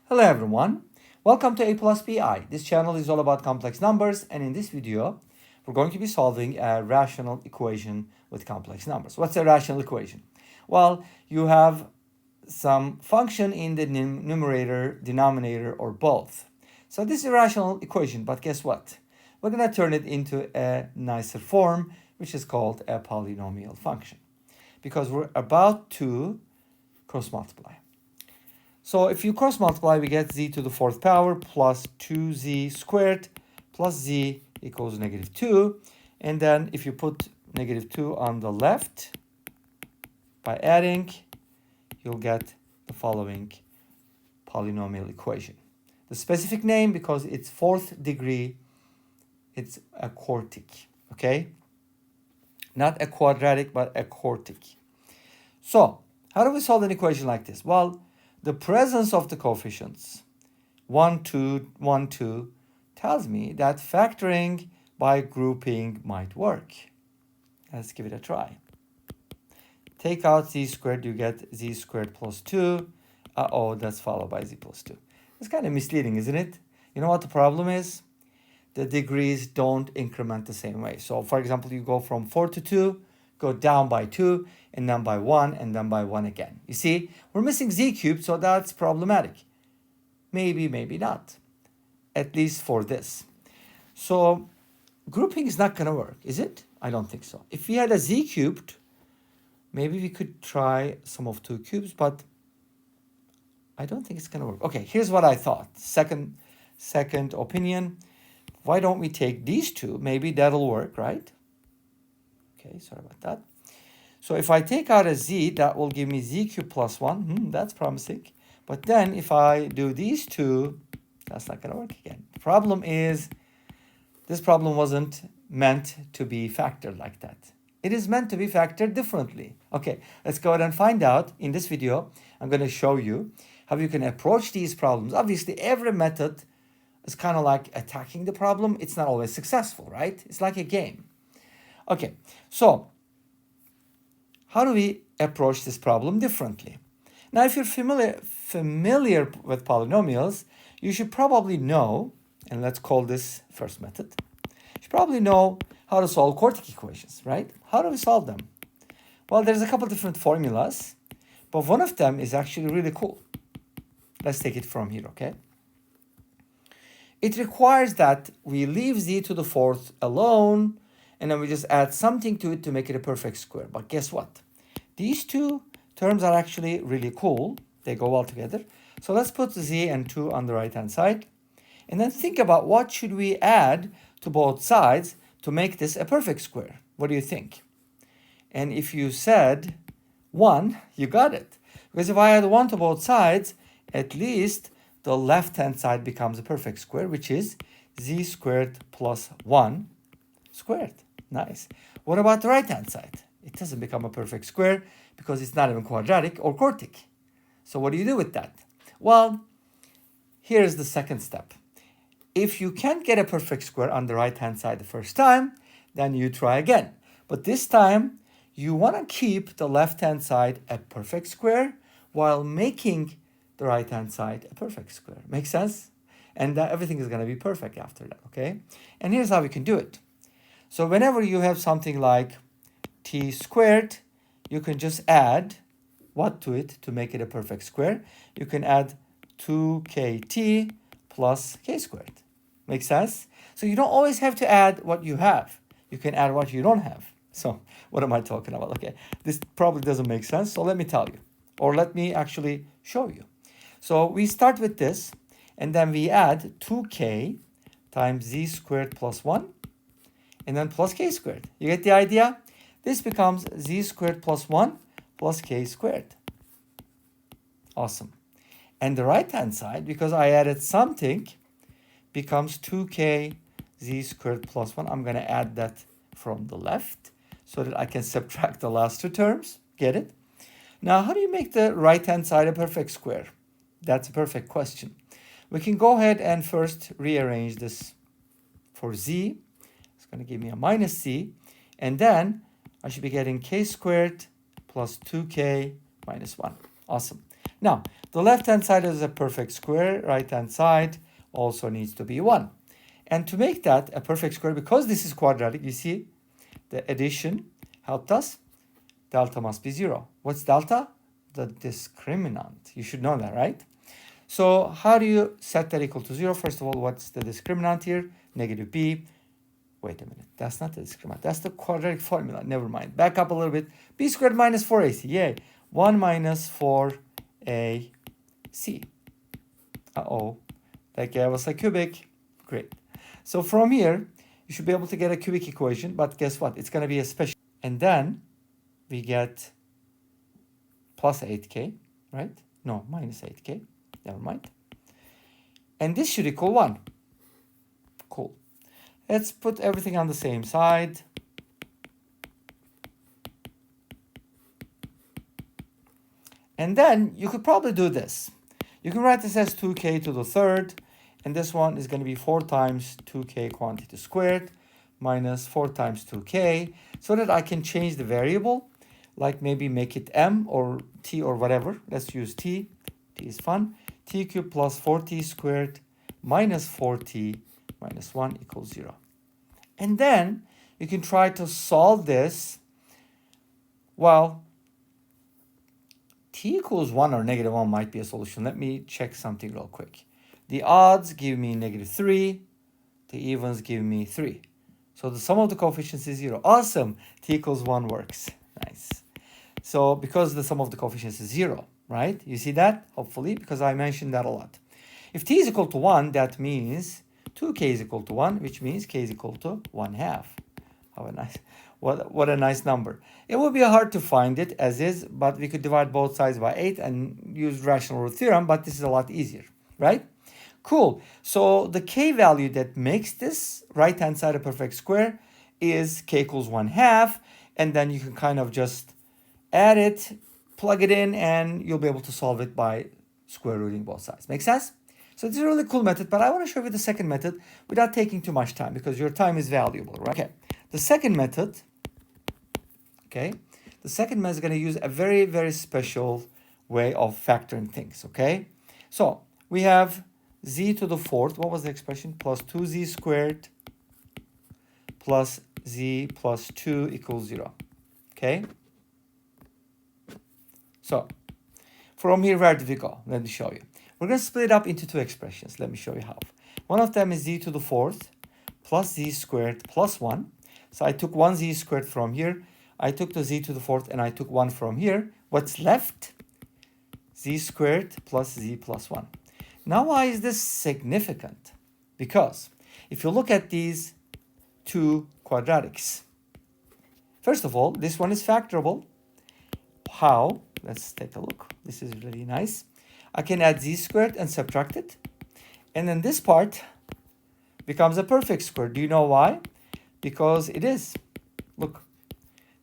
Hello everyone, welcome to aplusbi. This channel is all about complex numbers, and in this video we're going to be solving a rational equation with complex numbers. What's a rational equation? Well, you have some function in the numerator, denominator, or both. So this is a rational equation, but guess what? We're going to turn it into a nicer form, which is called a polynomial function, because we're about to cross multiply. So if you cross multiply, we get z to the fourth power plus 2z squared plus z equals negative 2. And then if you put negative 2 on the left, by adding, you'll get the following polynomial equation. The specific name, because it's fourth degree, it's a quartic, okay? Not a quadratic, but a quartic. So how do we solve an equation like this? Well, the presence of the coefficients 1, 2, 1, 2 tells me that factoring by grouping might work. Let's give it a try. Take out z squared, you get z squared plus 2. Uh-oh, that's followed by z plus 2. It's kind of misleading, isn't it? You know what the problem is? The degrees don't increment the same way. So for example, you go from 4 to 2, go down by 2, and then by 1, and then by 1 again. You see, we're missing z cubed, so that's problematic. Maybe, maybe not, at least for this. So grouping is not going to work, is it? I don't think so. If we had a z cubed, maybe we could try some of 2 cubes, but I don't think it's going to work. Okay, here's what I thought. Second opinion. Why don't we take these two? Maybe that'll work, right? Okay, sorry about that. So if I take out a z, that will give me z cubed plus 1. That's promising. But then if I do these two, that's not going to work again. The problem is, this problem wasn't meant to be factored like that. It is meant to be factored differently. Okay, let's go ahead and find out. In this video, I'm going to show you how you can approach these problems. Obviously, every method is kind of like attacking the problem. It's not always successful, right? It's like a game. Okay, so how do we approach this problem differently? Now, if you're familiar with polynomials, you should probably know, and let's call this first method, you should probably know how to solve quartic equations, right? How do we solve them? Well, there's a couple different formulas, but one of them is actually really cool. Let's take it from here, okay? It requires that we leave z to the fourth alone, and then we just add something to it to make it a perfect square. But guess what? These two terms are actually really cool. They go well together. So let's put z and 2 on the right-hand side. And then think about what should we add to both sides to make this a perfect square. What do you think? And if you said 1, you got it. Because if I add 1 to both sides, at least the left-hand side becomes a perfect square, which is z squared plus 1 squared. Nice. What about the right-hand side? It doesn't become a perfect square because it's not even quadratic or quartic. So what do you do with that? Well, here's the second step. If you can't get a perfect square on the right-hand side the first time, then you try again. But this time, you want to keep the left-hand side a perfect square while making the right-hand side a perfect square. Make sense? And everything is going to be perfect after that, okay? And here's how we can do it. So whenever you have something like t squared, you can just add what to it to make it a perfect square? You can add 2kt plus k squared. Make sense? So you don't always have to add what you have. You can add what you don't have. So what am I talking about? Okay, this probably doesn't make sense. So let me tell you, or let me actually show you. So we start with this, and then we add 2k times z squared plus 1, and then plus k squared. You get the idea? This becomes z squared plus 1 plus k squared. Awesome. And the right-hand side, because I added something, becomes 2k z squared plus 1. I'm going to add that from the left so that I can subtract the last two terms. Get it? Now, how do you make the right-hand side a perfect square? That's a perfect question. We can go ahead and first rearrange this for z. It's going to give me a minus c. And then I should be getting k squared plus 2k minus 1. Awesome. Now, The left-hand side is a perfect square. Right-hand side also needs to be 1. And to make that a perfect square, because this is quadratic, you see, the addition helped us. Delta must be 0. What's delta? The discriminant. You should know that, right? So how do you set that equal to 0? First of all, what's the discriminant here? Negative b. Wait a minute. That's not the discriminant. That's the quadratic formula. Never mind. Back up a little bit. B squared minus 4ac. Yay. 1 minus 4ac. Uh-oh. That gave us a cubic. Great. So from here, you should be able to get a cubic equation. But guess what? It's going to be a special. And then we get plus 8k, right? No, minus 8k. Never mind. And this should equal 1. Cool. Let's put everything on the same side. And then you could probably do this. You can write this as 2k to the third. And this one is going to be 4 times 2k quantity squared minus 4 times 2k. So that I can change the variable. Like maybe make it m or t or whatever. Let's use t. T is fun. T cubed plus 4t squared minus 4t minus 1 equals 0. And then you can try to solve this. Well, t equals 1 or negative 1 might be a solution. Let me check something real quick. The odds give me negative 3. The evens give me 3. So the sum of the coefficients is 0. Awesome. T equals 1 works. Nice. So because the sum of the coefficients is 0, right? You see that? Hopefully, because I mentioned that a lot. If t is equal to 1, that means 2k is equal to 1, which means k is equal to 1/2. How a nice, what a nice number. It would be hard to find it as is, but we could divide both sides by 8 and use rational root theorem, but this is a lot easier, right? Cool. So the k value that makes this right-hand side a perfect square is k equals 1/2, and then you can kind of just add it, plug it in, and you'll be able to solve it by square rooting both sides. Make sense? So it's a really cool method, but I want to show you the second method without taking too much time because your time is valuable, right? Okay. The second method, is going to use a very, very special way of factoring things, okay? So we have z to the fourth. What was the expression? Plus 2z squared plus z plus 2 equals 0, okay? So from here, where did we go? Let me show you. We're going to split it up into 2 expressions. Let me show you how. One of them is z to the fourth plus z squared plus 1. So I took 1z squared from here. I took the z to the fourth and I took 1 from here. What's left? Z squared plus z plus 1. Now why is this significant? Because if you look at these 2 quadratics, first of all, this one is factorable. How? Let's take a look. This is really nice. I can add z squared and subtract it. And then this part becomes a perfect square. Do you know why? Because it is. Look,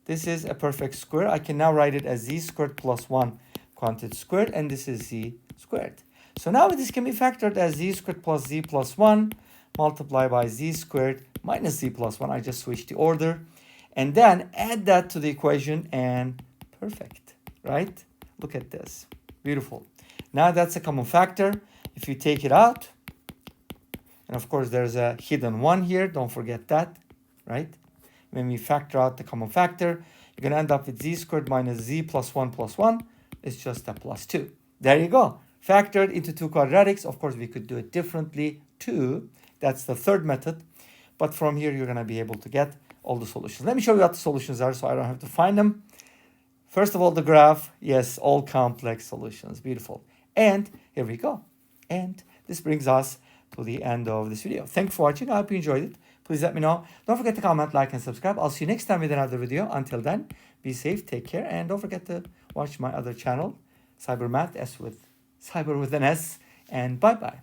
this is a perfect square. I can now write it as z squared plus 1 quantity squared, and this is z squared. So now this can be factored as z squared plus z plus 1 multiplied by z squared minus z plus 1. I just switched the order. And then add that to the equation and perfect, right? Look at this. Beautiful. Now that's a common factor. If you take it out, and of course there's a hidden 1 here, don't forget that, right? When we factor out the common factor, you're going to end up with z squared minus z plus 1 plus 1. It's just a plus 2. There you go. Factored into 2 quadratics. Of course, we could do it differently too. That's the third method. But from here, you're going to be able to get all the solutions. Let me show you what the solutions are so I don't have to find them. First of all, the graph. Yes, all complex solutions. Beautiful. And here we go. And this brings us to the end of this video. Thanks for watching. I hope you enjoyed it. Please let me know. Don't forget to comment, like, and subscribe. I'll see you next time with another video. Until then, be safe, take care, and don't forget to watch my other channel, Cyber Math, Cyber with an S, and bye-bye.